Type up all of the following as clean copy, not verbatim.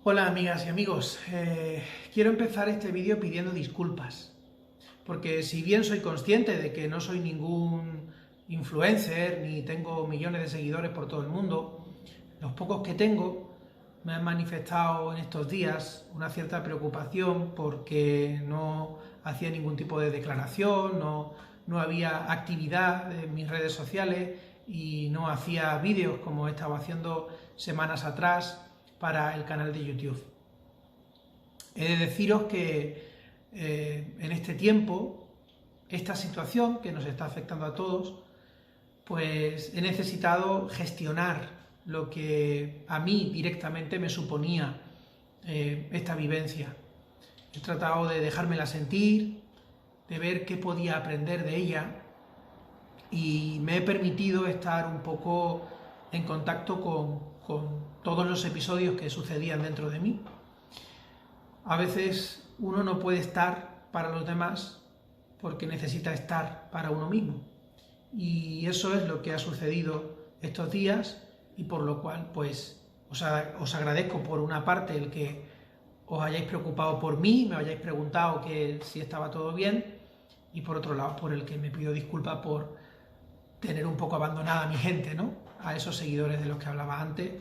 Hola amigas y amigos, quiero empezar este vídeo pidiendo disculpas, porque si bien soy consciente de que no soy ningún influencer ni tengo millones de seguidores por todo el mundo, los pocos que tengo me han manifestado en estos días una cierta preocupación porque no hacía ningún tipo de declaración, no había actividad en mis redes sociales y no hacía vídeos como he estado haciendo semanas atrás para el canal de YouTube. He de deciros que en este tiempo, esta situación que nos está afectando a todos, pues he necesitado gestionar lo que a mí directamente me suponía esta vivencia. He tratado de dejármela sentir, de ver qué podía aprender de ella y me he permitido estar un poco en contacto con todos los episodios que sucedían dentro de mí. A veces uno no puede estar para los demás porque necesita estar para uno mismo. Y eso es lo que ha sucedido estos días y por lo cual pues os agradezco por una parte el que os hayáis preocupado por mí, me hayáis preguntado que si estaba todo bien y por otro lado por el que me pido disculpas por tener un poco abandonada a mi gente, ¿no? A esos seguidores de los que hablaba antes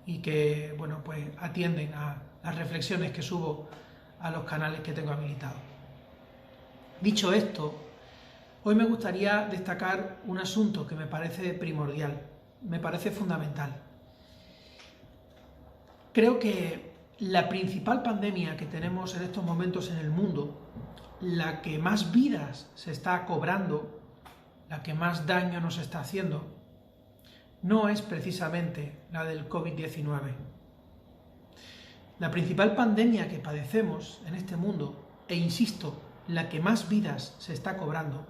y que, bueno, pues atienden a las reflexiones que subo a los canales que tengo habilitados. Dicho esto, hoy me gustaría destacar un asunto que me parece primordial, me parece fundamental. Creo que la principal pandemia que tenemos en estos momentos en el mundo, la que más vidas se está cobrando, la que más daño nos está haciendo, no es precisamente la del COVID-19. La principal pandemia que padecemos en este mundo, e insisto, la que más vidas se está cobrando,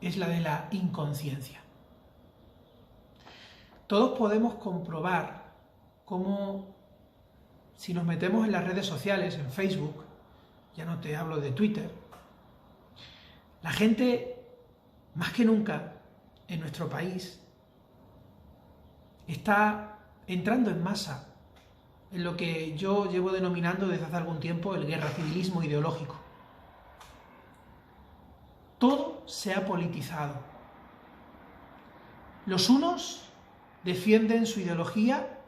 es la de la inconsciencia. Todos podemos comprobar cómo, si nos metemos en las redes sociales, en Facebook, ya no te hablo de Twitter, la gente, más que nunca, en nuestro país, está entrando en masa en lo que yo llevo denominando desde hace algún tiempo el guerra-civilismo ideológico. Todo se ha politizado. Los unos defienden su ideología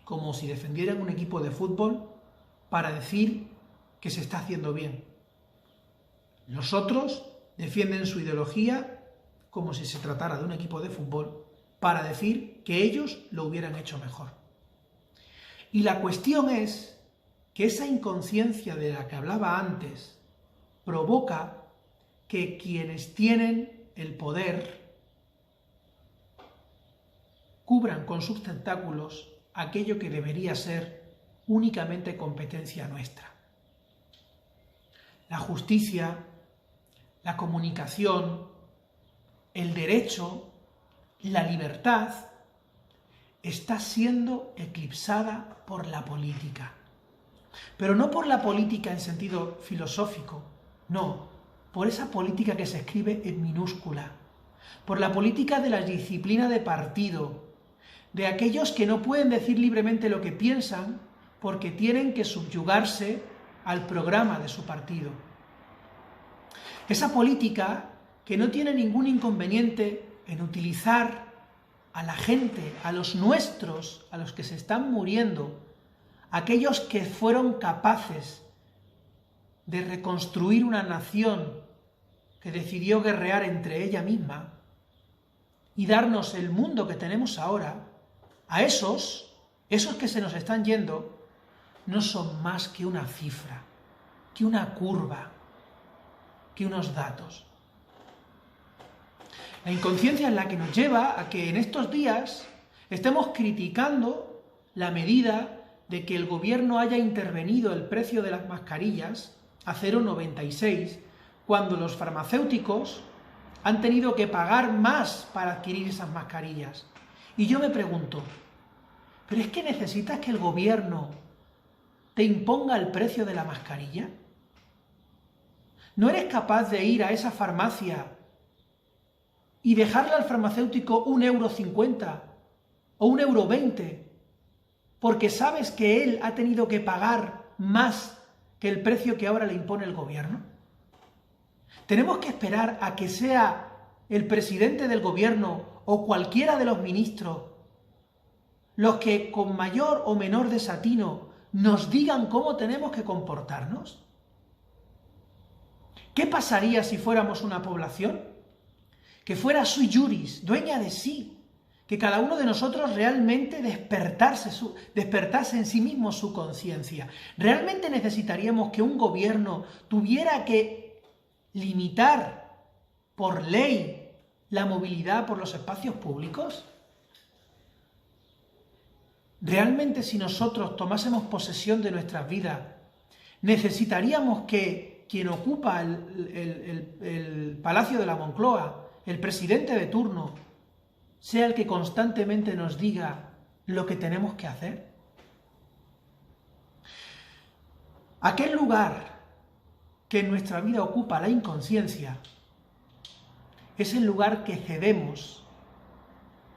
como si defendieran un equipo de fútbol para decir que se está haciendo bien. Los otros defienden su ideología como si se tratara de un equipo de fútbol para decir que ellos lo hubieran hecho mejor. Y la cuestión es que esa inconsciencia de la que hablaba antes provoca que quienes tienen el poder cubran con sus tentáculos aquello que debería ser únicamente competencia nuestra. La justicia, la comunicación, el derecho, la libertad está siendo eclipsada por la política. Pero no por la política en sentido filosófico, no, por esa política que se escribe en minúscula, por la política de la disciplina de partido, de aquellos que no pueden decir libremente lo que piensan porque tienen que subyugarse al programa de su partido. Esa política que no tiene ningún inconveniente en utilizar a la gente, a los nuestros, a los que se están muriendo, aquellos que fueron capaces de reconstruir una nación que decidió guerrear entre ella misma y darnos el mundo que tenemos ahora, a esos que se nos están yendo, no son más que una cifra, que una curva, que unos datos. La inconsciencia es la que nos lleva a que en estos días estemos criticando la medida de que el gobierno haya intervenido el precio de las mascarillas a 0,96, cuando los farmacéuticos han tenido que pagar más para adquirir esas mascarillas. Y yo me pregunto, ¿pero es que necesitas que el gobierno te imponga el precio de la mascarilla? ¿No eres capaz de ir a esa farmacia y dejarle al farmacéutico 1,50 € o 1,20 € porque sabes que él ha tenido que pagar más que el precio que ahora le impone el gobierno? ¿Tenemos que esperar a que sea el presidente del gobierno o cualquiera de los ministros los que con mayor o menor desatino nos digan cómo tenemos que comportarnos? ¿Qué pasaría si fuéramos una población que fuera sui juris, dueña de sí, que cada uno de nosotros realmente despertase en sí mismo su conciencia? ¿Realmente necesitaríamos que un gobierno tuviera que limitar por ley la movilidad por los espacios públicos? ¿Realmente, si nosotros tomásemos posesión de nuestras vidas, necesitaríamos que quien ocupa el Palacio de la Moncloa, el presidente de turno, sea el que constantemente nos diga lo que tenemos que hacer? Aquel lugar que en nuestra vida ocupa la inconsciencia es el lugar que cedemos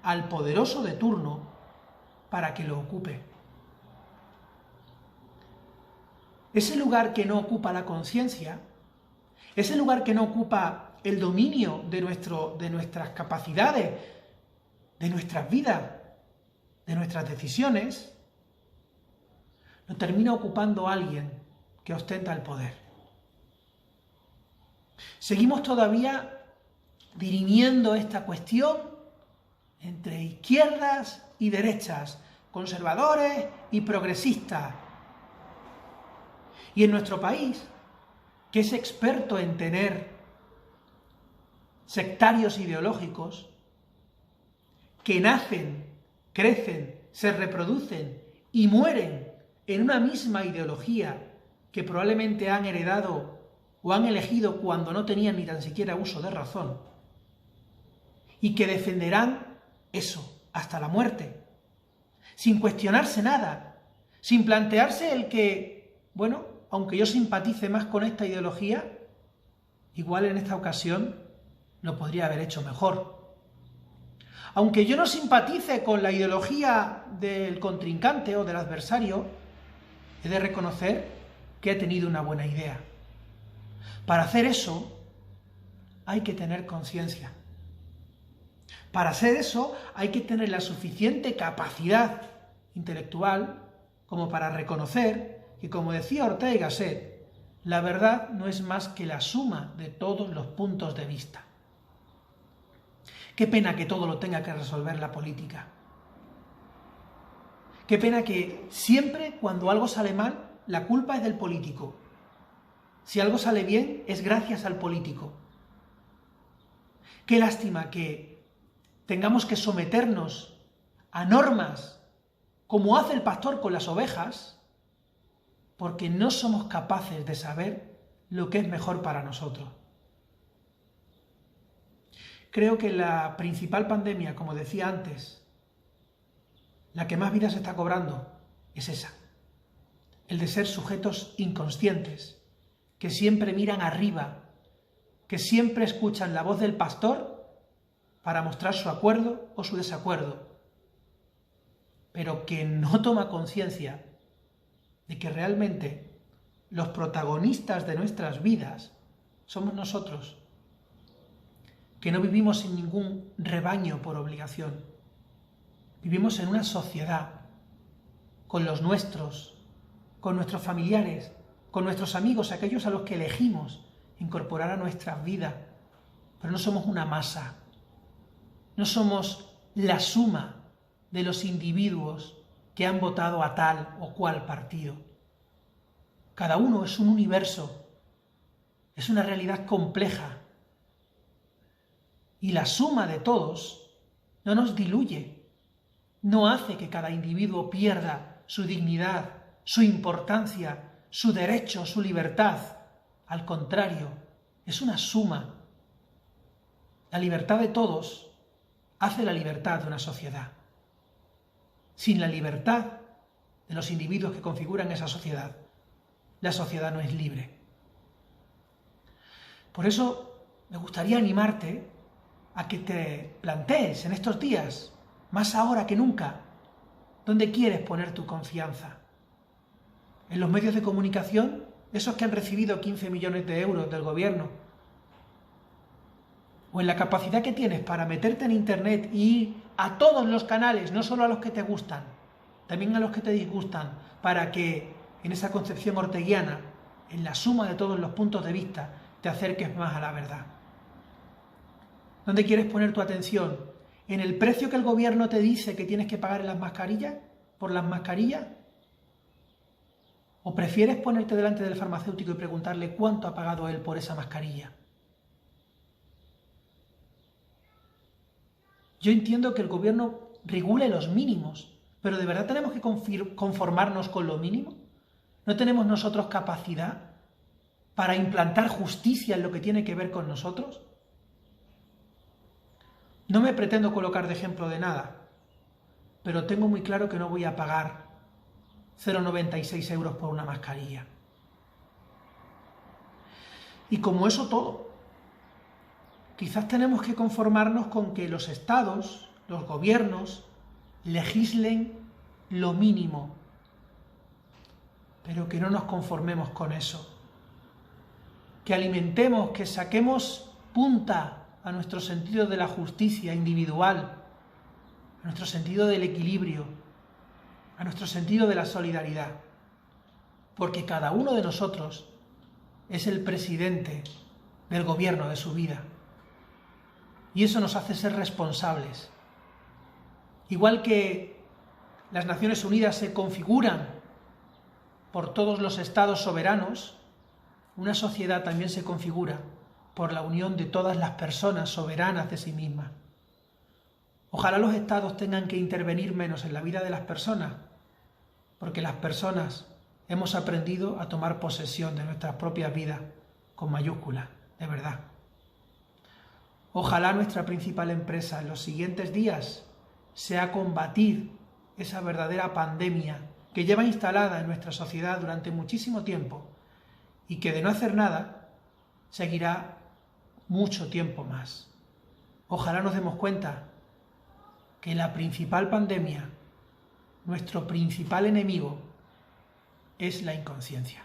al poderoso de turno para que lo ocupe. Ese lugar que no ocupa la conciencia, ese lugar que no ocupa el dominio de nuestras capacidades, de nuestras vidas, de nuestras decisiones, lo termina ocupando alguien que ostenta el poder. Seguimos todavía dirimiendo esta cuestión entre izquierdas y derechas, conservadores y progresistas. Y en nuestro país, que es experto en tener sectarios ideológicos, que nacen, crecen, se reproducen y mueren en una misma ideología que probablemente han heredado o han elegido cuando no tenían ni tan siquiera uso de razón, y que defenderán eso hasta la muerte, sin cuestionarse nada, sin plantearse el que, bueno, aunque yo simpatice más con esta ideología, igual en esta ocasión lo podría haber hecho mejor. Aunque yo no simpatice con la ideología del contrincante o del adversario, he de reconocer que he tenido una buena idea. Para hacer eso hay que tener conciencia. Para hacer eso hay que tener la suficiente capacidad intelectual como para reconocer que, como decía Ortega y Gasset, la verdad no es más que la suma de todos los puntos de vista. Qué pena que todo lo tenga que resolver la política. Qué pena que siempre cuando algo sale mal, la culpa es del político. Si algo sale bien, es gracias al político. Qué lástima que tengamos que someternos a normas como hace el pastor con las ovejas, porque no somos capaces de saber lo que es mejor para nosotros. Creo que la principal pandemia, como decía antes, la que más vidas está cobrando, es esa. El de ser sujetos inconscientes, que siempre miran arriba, que siempre escuchan la voz del pastor para mostrar su acuerdo o su desacuerdo, pero que no toma conciencia de que realmente los protagonistas de nuestras vidas somos nosotros, que no vivimos sin ningún rebaño por obligación. Vivimos en una sociedad, con los nuestros, con nuestros familiares, con nuestros amigos, aquellos a los que elegimos incorporar a nuestras vidas. Pero no somos una masa, no somos la suma de los individuos que han votado a tal o cual partido. Cada uno es un universo, es una realidad compleja. Y la suma de todos no nos diluye, no hace que cada individuo pierda su dignidad, su importancia, su derecho, su libertad. Al contrario, es una suma. La libertad de todos hace la libertad de una sociedad. Sin la libertad de los individuos que configuran esa sociedad, la sociedad no es libre. Por eso me gustaría animarte a que te plantees en estos días, más ahora que nunca, ¿Dónde quieres poner tu confianza? ¿En los medios de comunicación? ¿Esos que han recibido 15 millones de euros del gobierno? ¿O en la capacidad que tienes para meterte en internet y ir a todos los canales, no solo a los que te gustan, también a los que te disgustan, para que en esa concepción orteguiana, en la suma de todos los puntos de vista, te acerques más a la verdad? ¿Dónde quieres poner tu atención? ¿En el precio que el gobierno te dice que tienes que pagar en las mascarillas? ¿Por las mascarillas? ¿O prefieres ponerte delante del farmacéutico y preguntarle cuánto ha pagado él por esa mascarilla? Yo entiendo que el gobierno regule los mínimos, pero ¿de verdad tenemos que conformarnos con lo mínimo? ¿No tenemos nosotros capacidad para implantar justicia en lo que tiene que ver con nosotros? No me pretendo colocar de ejemplo de nada, pero tengo muy claro que no voy a pagar 0,96 euros por una mascarilla. Y como eso todo, quizás tenemos que conformarnos con que los estados, los gobiernos, legislen lo mínimo, pero que no nos conformemos con eso. Que alimentemos, que saquemos punta a nuestro sentido de la justicia individual, a nuestro sentido del equilibrio, a nuestro sentido de la solidaridad, porque cada uno de nosotros es el presidente del gobierno de su vida, y eso nos hace ser responsables. Igual que las Naciones Unidas se configuran por todos los estados soberanos, una sociedad también se configura por la unión de todas las personas soberanas de sí mismas. Ojalá los estados tengan que intervenir menos en la vida de las personas, porque las personas hemos aprendido a tomar posesión de nuestras propias vidas, con mayúsculas, de verdad. Ojalá nuestra principal empresa en los siguientes días sea combatir esa verdadera pandemia que lleva instalada en nuestra sociedad durante muchísimo tiempo y que de no hacer nada seguirá mucho tiempo más. Ojalá nos demos cuenta que la principal pandemia, nuestro principal enemigo, es la inconsciencia.